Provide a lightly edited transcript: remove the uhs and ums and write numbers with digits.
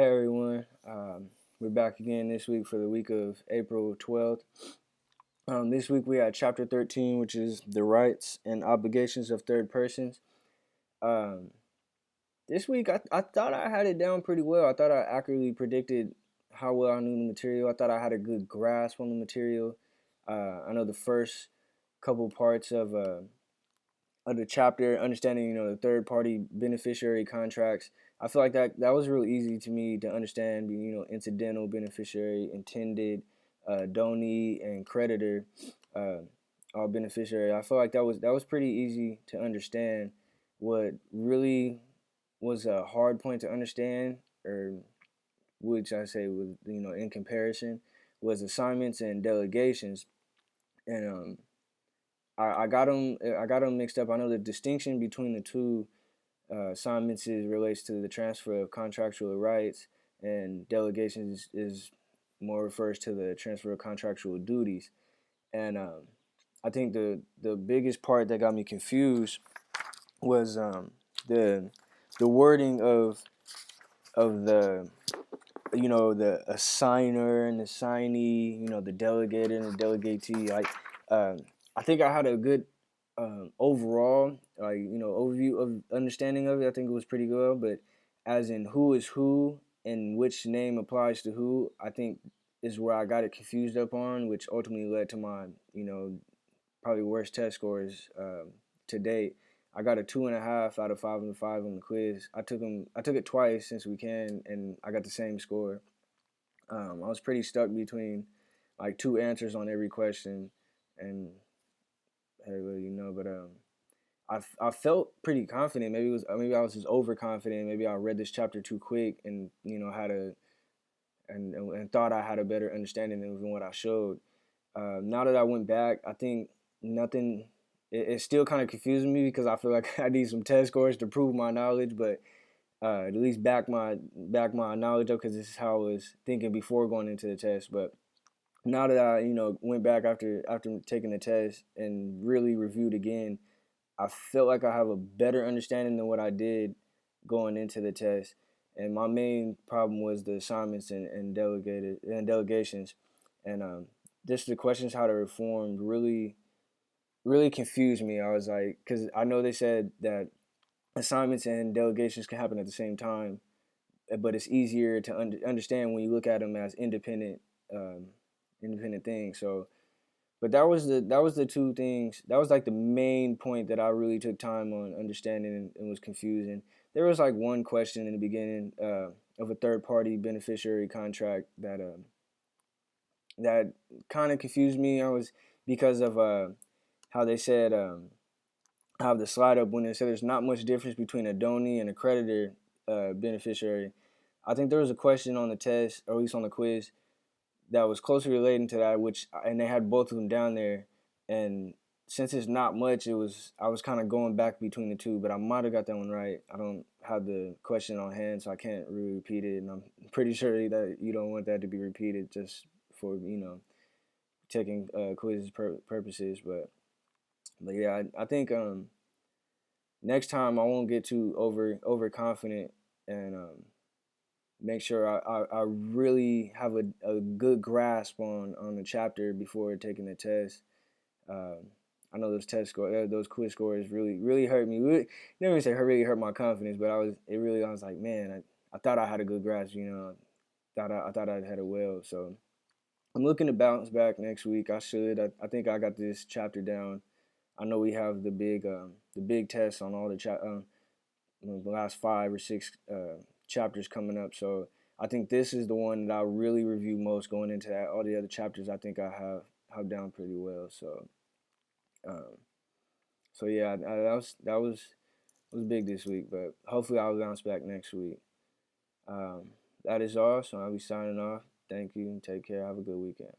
Hey everyone, we're back again this week for the week of April 12th. This week we had chapter 13, which is the rights and obligations of third persons. Um, this week I thought I had it down pretty well. I thought I accurately predicted how well I knew the material. I thought I had a good grasp on the material. I know the first couple parts of the chapter, understanding the third party beneficiary contracts. I feel like that was real easy to me to understand. Incidental beneficiary, intended, donee, and creditor, uh, all beneficiary. I feel like that was pretty easy to understand. What really was a hard point to understand, or which I say was in comparison, was assignments and delegations, and I got them mixed up. I know the distinction between the two assignments relates to the transfer of contractual rights, and delegations is more refers to the transfer of contractual duties. And I think the biggest part that got me confused was the the wording of the assigner and the assignee, the delegator and the delegatee. Um, I think I had a good overall, overview of understanding of it. I think it was pretty good, but as in who is who and which name applies to who, I think is where I got it confused up on, which ultimately led to my, probably worst test scores to date. I got a 2.5 out of 5 on the quiz. I took it twice since we can, and I got the same score. I was pretty stuck between like two answers on every question, and but I felt pretty confident. Maybe I was just overconfident. Maybe I read this chapter too quick, and had a and thought I had a better understanding than what I showed. Now that I went back, I think nothing. It's still kind of confusing me because I feel like I need some test scores to prove my knowledge, but at least back my knowledge up, because this is how I was thinking before going into the test. But now that I went back after taking the test and really reviewed again, I felt like I have a better understanding than what I did going into the test. And my main problem was the assignments and delegations, and just the questions how to reform really confused me. I was like, because I know they said that assignments and delegations can happen at the same time, but it's easier to understand when you look at them as um, independent things. So, but that was the two things. That was like the main point that I really took time on understanding, and was confusing. There was like one question in the beginning of a third party beneficiary contract that kind of confused me. I was because of how they said. I have the slide up when they said there's not much difference between a donee and a creditor beneficiary. I think there was a question on the test, or at least on the quiz, that was closely relating to that, and they had both of them down there. And since it's not much, I was kind of going back between the two, but I might have got that one right. I don't have the question on hand, so I can't really repeat it, and I'm pretty sure that you don't want that to be repeated just for taking quiz purposes. But yeah, I think next time I won't get too overconfident, and make sure I really have a good grasp on the chapter before taking the test. Um, I know those quiz scores really hurt me. Never even say really hurt my confidence, but I was like, man, I thought I had a good grasp. I thought I had it well. So I'm looking to bounce back next week. I should. I think I got this chapter down. I know we have the big test on all the last 5 or 6 chapters coming up. So I think this is the one that I really review most going into that. All the other chapters I think I have down pretty well. Um, so yeah, that was big this week. But hopefully I'll bounce back next week. Um, that is all. So I'll be signing off. Thank you. Take care. Have a good weekend.